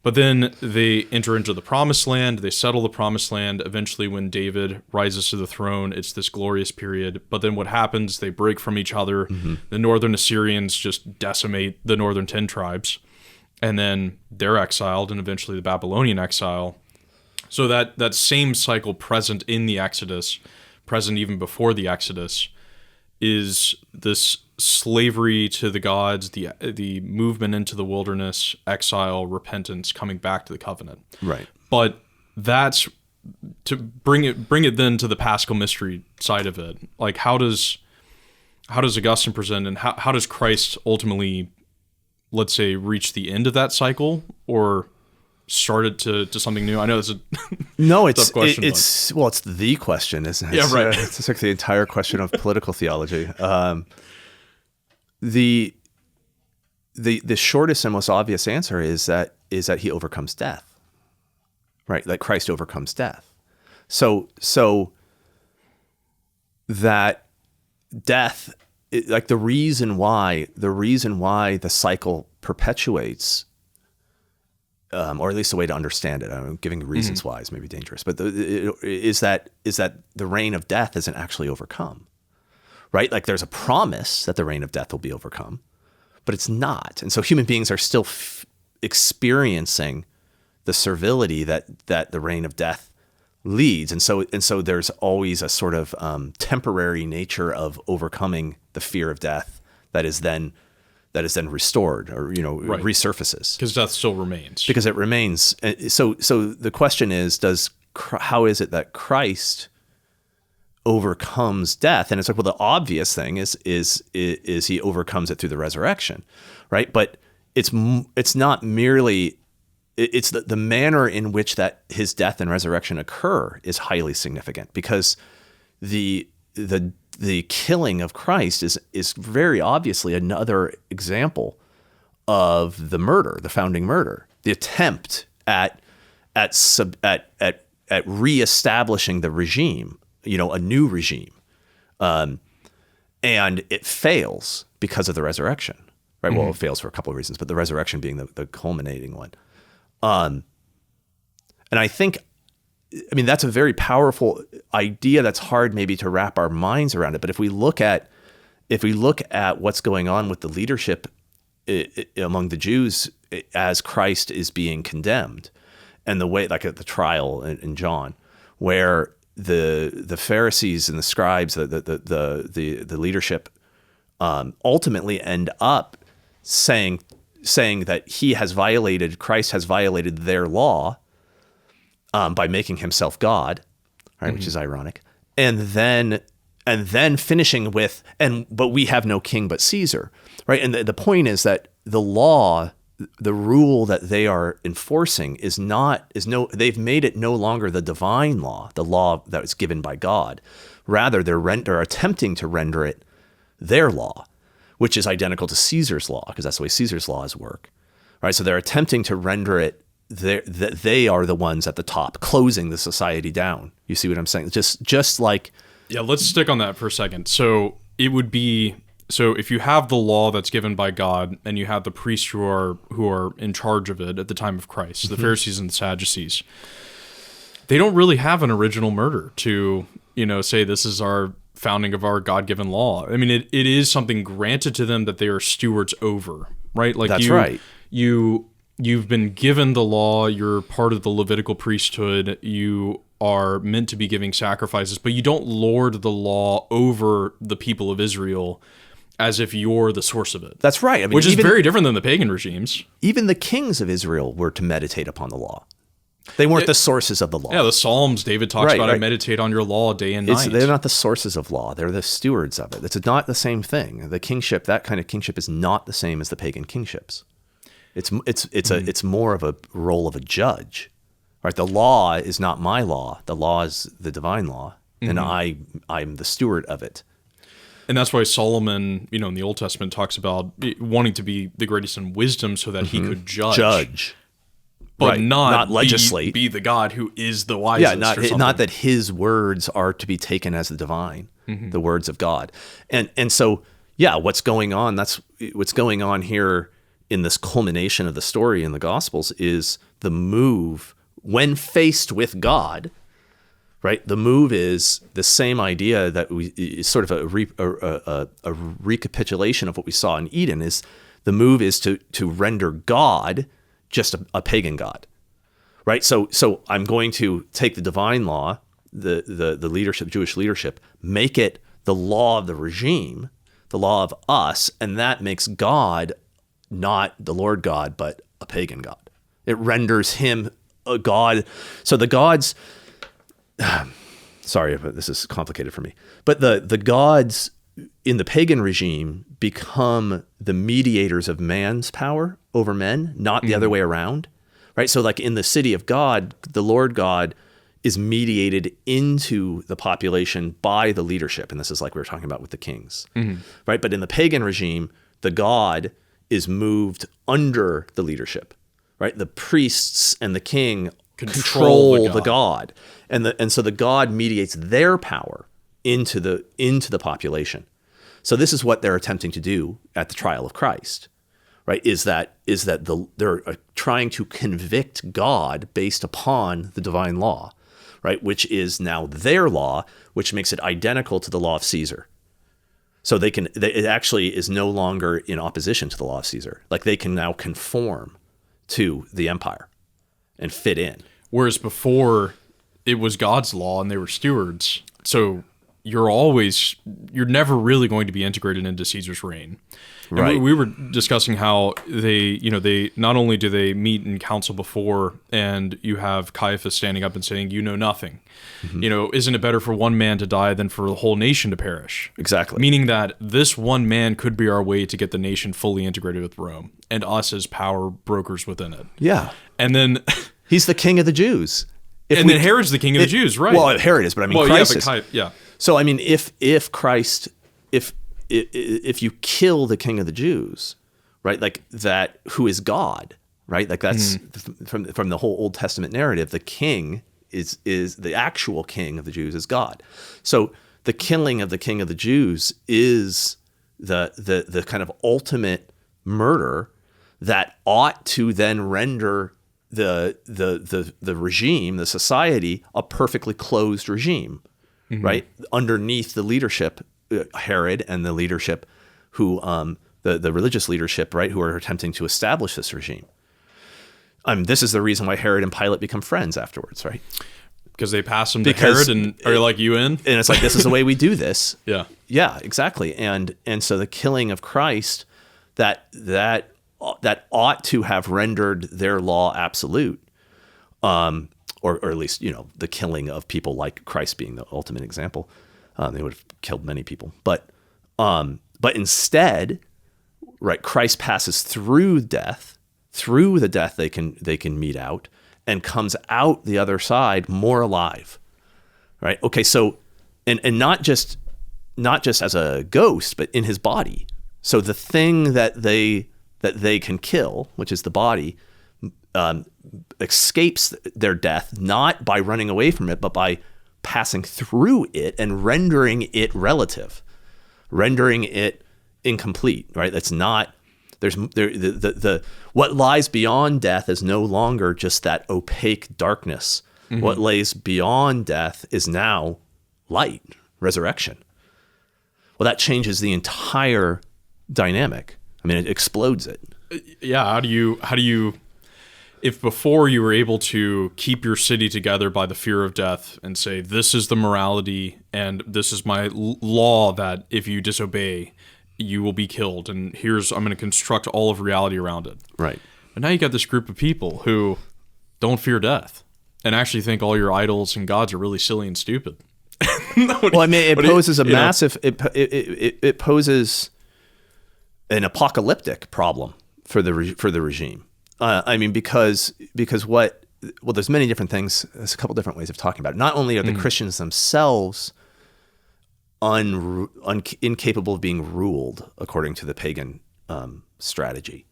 But then they enter into the promised land. They settle the promised land. Eventually, when David rises to the throne, it's this glorious period. But then what happens? They break from each other. The northern Assyrians just decimate the northern 10 tribes. And then they're exiled, and eventually the Babylonian exile. So that same cycle present in the Exodus, present even before the Exodus, is this slavery to the gods, the movement into the wilderness, exile, repentance, coming back to the covenant. Right. But that's to bring it then to the Paschal mystery side of it. Like how does Augustine present, and how does Christ ultimately, let's say, reach the end of that cycle or start it to something new? I know it's a tough question. It's the question, isn't it? Yeah, right. It's like the entire question of political theology. The shortest and most obvious answer is that he overcomes death, right? That Christ overcomes death. So that death, like the reason why the cycle perpetuates, or at least a way to understand it. I'm giving reasons why is maybe dangerous, but is that the reign of death isn't actually overcome, right? Like there's a promise that the reign of death will be overcome, but it's not. And so human beings are still experiencing the servility that the reign of death leads. And so there's always a sort of temporary nature of overcoming the fear of death that is then restored or resurfaces, because death still remains. Because it remains. So the question is, how is it that Christ overcomes death? And it's like, well, the obvious thing is he overcomes it through the resurrection, right? But it's not merely. It's the manner in which that his death and resurrection occur is highly significant, because the killing of Christ is very obviously another example of the murder, the founding murder, the attempt at reestablishing the regime, a new regime, and it fails because of the resurrection, right? Well, it fails for a couple of reasons, but the resurrection being the culminating one. And I think, that's a very powerful idea that's hard maybe to wrap our minds around it. But if we look at what's going on with the leadership among the Jews as Christ is being condemned, and the way, like at the trial in John, where the Pharisees and the scribes, the leadership, ultimately end up saying that Christ has violated their law by making himself God, right? Which is ironic. And then finishing with, but we have no king but Caesar, right? And the point is that the law, the rule that they are enforcing they've made it no longer the divine law, the law that was given by God. Rather, they're attempting to render it their law, which is identical to Caesar's law, because that's the way Caesar's laws work, right? So they're attempting to render it that they are the ones at the top, closing the society down. You see what I'm saying? Just like... Yeah, let's stick on that for a second. So it would be... So if you have the law that's given by God, and you have the priests who are in charge of it at the time of Christ, the Pharisees and the Sadducees, they don't really have an original murder to, say this is our founding of our God-given law. It is something granted to them that they are stewards over, right? Like that's right. You've been given the law, you're part of the Levitical priesthood, you are meant to be giving sacrifices, but you don't lord the law over the people of Israel as if you're the source of it. That's right. Which is very different than the pagan regimes. Even the kings of Israel were to meditate upon the law. They weren't the sources of the law. Yeah, the Psalms, David talks about, I meditate on your law day and night. They're not the sources of law. They're the stewards of it. It's not the same thing. The kingship, that kind of kingship, is not the same as the pagan kingships. It's more of a role of a judge, right? The law is not my law. The law is the divine law, and I'm the steward of it. And that's why Solomon, in the Old Testament talks about wanting to be the greatest in wisdom so that he could judge. But right. not legislate. Be the God who is the wisest. Yeah, not that his words are to be taken as the divine, the words of God. And so, what's going on? That's what's going on here in this culmination of the story in the Gospels is the move when faced with God. Right, the move is the same idea that is sort of a recapitulation of what we saw in Eden. Is the move is to render God just a pagan god, right? So I'm going to take the divine law, the leadership, Jewish leadership, make it the law of the regime, the law of us, and that makes God not the Lord God, but a pagan god. It renders him a god. So the gods. Sorry, but this is complicated for me. But the gods in the pagan regime become the mediators of man's power over men, not the other way around, right? So like in the city of God, the Lord God is mediated into the population by the leadership. And this is like we were talking about with the kings, right? But in the pagan regime, the God is moved under the leadership, right? The priests and the king control the God. And so the God mediates their power into the population. So this is what they're attempting to do at the trial of Christ, right? Is that they're trying to convict God based upon the divine law, right? Which is now their law, which makes it identical to the law of Caesar. So it actually is no longer in opposition to the law of Caesar. Like they can now conform to the empire and fit in. Whereas before it was God's law and they were stewards. So you're never really going to be integrated into Caesar's reign. And right. we were discussing how they not only do they meet in council before, and you have Caiaphas standing up and saying, "You know nothing." Isn't it better for one man to die than for the whole nation to perish? Exactly. Meaning that this one man could be our way to get the nation fully integrated with Rome, and us as power brokers within it. Yeah. And then he's the king of the Jews. Then Herod's the king of the Jews, right? Well, Herod is, but I mean Christ is. Yeah. So I mean, if Christ, if you kill the king of the Jews, right, like that, who is God, right? Like that's from the whole Old Testament narrative. The king is the actual king of the Jews is God. So the killing of the king of the Jews is the kind of ultimate murder that ought to then render the regime, the society, a perfectly closed regime, right? Underneath the leadership, Herod and the leadership who, the religious leadership, right, who are attempting to establish this regime. This is the reason why Herod and Pilate become friends afterwards, right? Because they pass him to Herod and are like, "You in?" And it's like, this is the way we do this. Yeah. Yeah, exactly. And so the killing of Christ, that ought to have rendered their law absolute, or at least, the killing of people like Christ being the ultimate example. They would have killed many people, but instead, right, Christ passes through death, through the death they can mete out, and comes out the other side more alive, right? Okay, so and not just as a ghost, but in his body. So the thing that they can kill, which is the body, escapes their death not by running away from it, but by passing through it and rendering it relative, rendering it incomplete. Right? That's not. What lies beyond death is no longer just that opaque darkness. What lays beyond death is now light, resurrection. Well, that changes the entire dynamic. I mean, it explodes it. Yeah. How do you, if before you were able to keep your city together by the fear of death and say, this is the morality and this is my law that if you disobey, you will be killed. And I'm going to construct all of reality around it. Right. But now you got this group of people who don't fear death and actually think all your idols and gods are really silly and stupid. Well, I mean, it poses a massive, it poses an apocalyptic problem for the regime. I mean, because there's many different things. There's a couple different ways of talking about it. Not only are the Christians themselves incapable of being ruled according to the pagan strategy.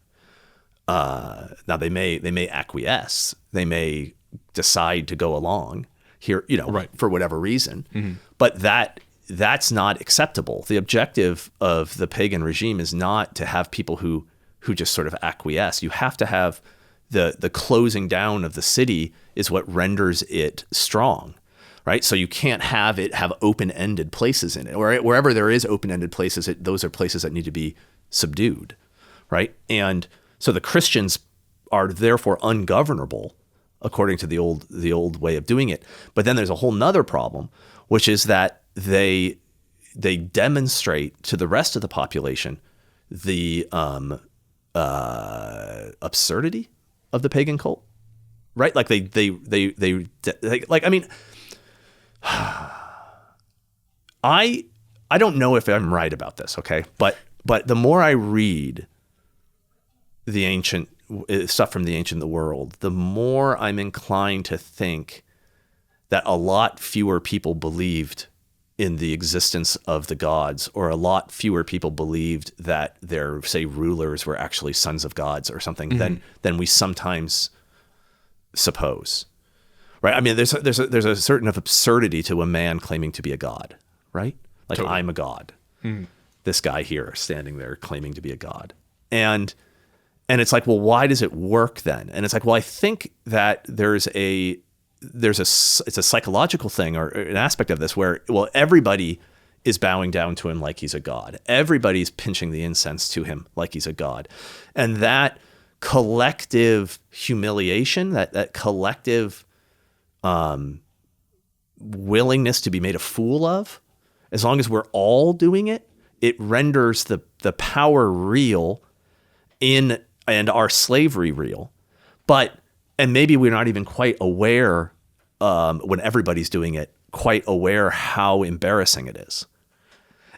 Now they may acquiesce, they may decide to go along here, Right. for whatever reason, but that's not acceptable. The objective of the pagan regime is not to have people who just sort of acquiesce. You have to have the closing down of the city is what renders it strong, right? So you can't have it have open-ended places in it, or wherever there is open-ended places, those are places that need to be subdued, right? And so the Christians are therefore ungovernable according to the old way of doing it. But then there's a whole nother problem, which is that they demonstrate to the rest of the population the absurdity of the pagan cult, right? Like they like, I mean, I don't know if I'm right about this, okay? But the more I read the ancient stuff from the ancient world, the more I'm inclined to think that a lot fewer people believed in the existence of the gods, or a lot fewer people believed that their, say, rulers were actually sons of gods or something than we sometimes suppose, right? I mean, there's a certain absurdity to a man claiming to be a god, right? Like, totally. I'm a god. This guy here standing there claiming to be a god, and it's like, well, why does it work then? And it's like, well, I think that it's a psychological thing, or an aspect of this where, well, everybody is bowing down to him like he's a god. Everybody's pinching the incense to him like he's a god. And that collective humiliation, that collective willingness to be made a fool of, as long as we're all doing it, it renders the power real and our slavery real. And maybe we're not even quite aware, when everybody's doing it, quite aware how embarrassing it is.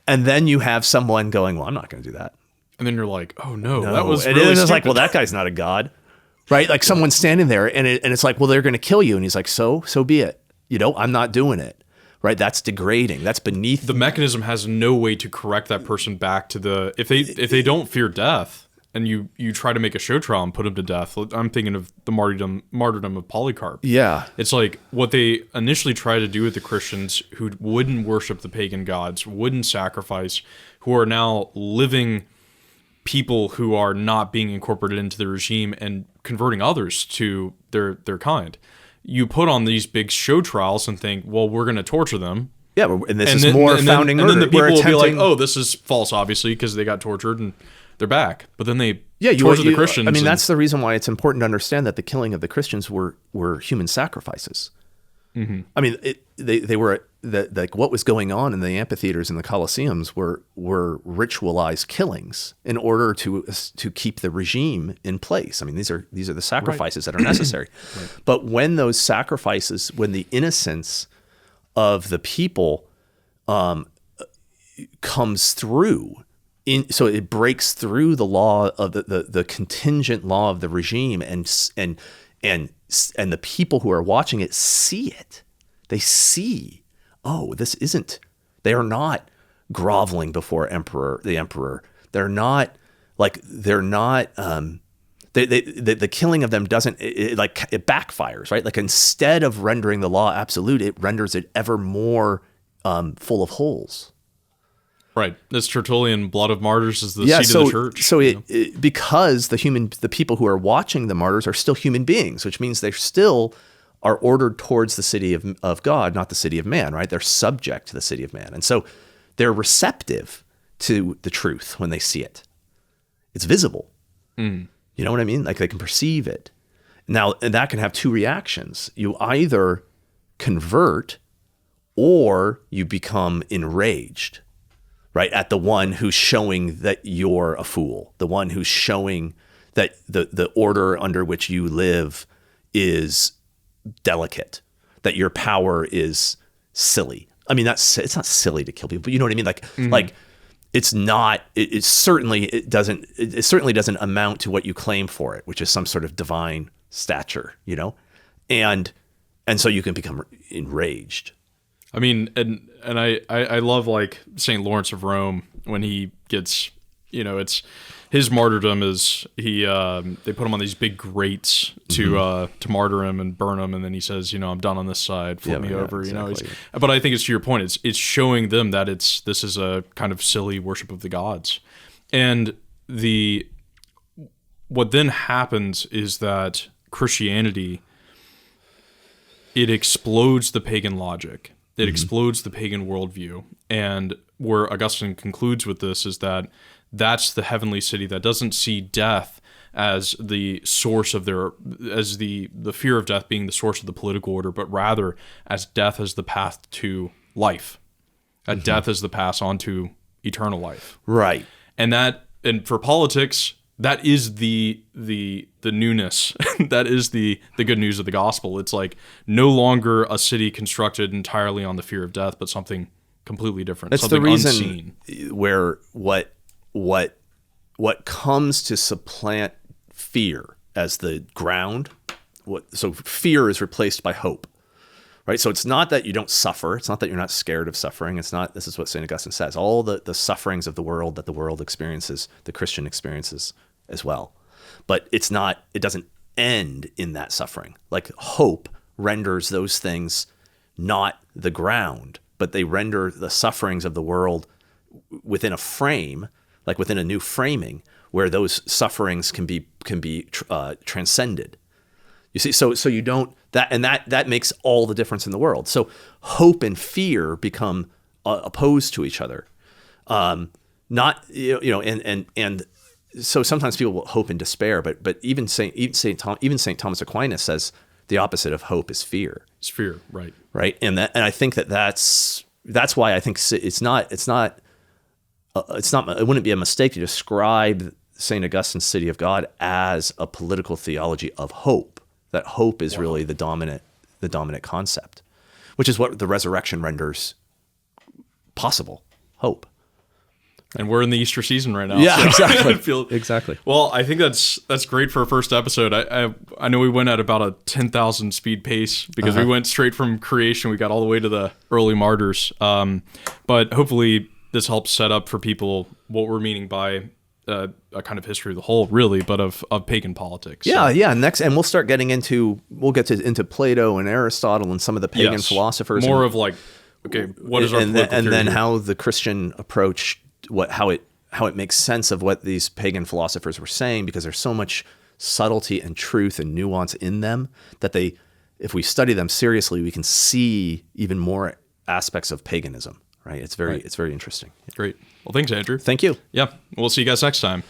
And then you have someone going, well, I'm not going to do that. And then you're like, oh no, that was really it's stupid. like, well, that guy's not a god, right? Like someone's standing there and it's like, well, they're going to kill you. And he's like, so be it. I'm not doing it. Right? That's degrading. That's beneath. The mechanism has no way to correct that person back to if they don't fear death, and you try to make a show trial and put him to death. I'm thinking of the martyrdom of Polycarp. Yeah. It's like what they initially tried to do with the Christians who wouldn't worship the pagan gods, wouldn't sacrifice, who are now living people who are not being incorporated into the regime and converting others to their kind. You put on these big show trials and think, well, we're going to torture them. Yeah, and this is more founding murder. And then the people will be like, oh, this is false, obviously, because they got tortured and they're back. But then they torture the Christians. I mean, that's the reason why it's important to understand that the killing of the Christians were human sacrifices. Mm-hmm. I mean, they were like what was going on in the amphitheaters and the Colosseums were ritualized killings in order to keep the regime in place. I mean, these are the sacrifices that are necessary. Right. But when those sacrifices, when the innocence of the people comes through, so it breaks through the law of the contingent law of the regime, and the people who are watching it see it. They see, oh, they are not groveling before the emperor. They're not the killing of them doesn't, it backfires, right? Like, instead of rendering the law absolute, it renders it ever more full of holes. Right. This Tertullian blood of martyrs is the seed of the church. So because the people who are watching the martyrs are still human beings, which means they still are ordered towards the city of God, not the city of man, right? They're subject to the city of man. And so they're receptive to the truth when they see it. It's visible. Mm. You know what I mean? Like, they can perceive it. Now, and that can have two reactions. You either convert or you become enraged, right? At the one who's showing that you're a fool, the one who's showing that the order under which you live is delicate, that your power is silly. I mean, it's not silly to kill people, but you know what I mean? Like, like it's not, it certainly doesn't amount to what you claim for it, which is some sort of divine stature, and so you can become enraged. I mean, and I love like St. Lawrence of Rome when he gets, it's his martyrdom is they put him on these big grates to martyr him and burn him, and then he says, I'm done on this side, flip me over, exactly. But I think it's to your point, it's showing them that this is a kind of silly worship of the gods, and what then happens is that Christianity, it explodes the pagan logic. It explodes the pagan worldview. And where Augustine concludes with this is that that's the heavenly city that doesn't see death as the source of as the fear of death being the source of the political order, but rather as death as the path to life. Death as the path onto eternal life. Right. And for politics, that is the newness. That is the good news of the gospel. It's like no longer a city constructed entirely on the fear of death, but something completely different. That's something the reason unseen. Where what comes to supplant fear as the ground. So fear is replaced by hope. Right? So it's not that you don't suffer. It's not that you're not scared of suffering. It's not, this is what St. Augustine says, all the sufferings of the world that the world experiences, the Christian experiences as well. But it doesn't end in that suffering. Like hope renders those things not the ground, but they render the sufferings of the world within a frame, like within a new framing, where those sufferings can be transcended. You see, so you don't that makes all the difference in the world. So hope and fear become opposed to each other. Not and so sometimes people will hope and despair, but even Saint Thomas Aquinas says the opposite of hope is fear. It's fear, right? Right, and I think that's why I think it wouldn't be a mistake to describe St. Augustine's City of God as a political theology of hope. That hope is really the dominant concept, which is what the resurrection renders possible. Hope. And we're in the Easter season right now. Yeah, so exactly. Exactly. Well, I think that's great for a first episode. I know we went at about a 10,000 speed pace because we went straight from creation. We got all the way to the early martyrs. But hopefully this helps set up for people what we're meaning by a kind of history of the whole, really, but of pagan politics. Yeah, yeah. And we'll start getting into Plato and Aristotle and some of the pagan philosophers. More of like, okay, what is our political theory? And then how the Christian approach how it makes sense of what these pagan philosophers were saying, because there's so much subtlety and truth and nuance in them that if we study them seriously, we can see even more aspects of paganism. Right? It's very interesting. Great. Well, thanks, Andrew. Thank you. Yeah. We'll see you guys next time.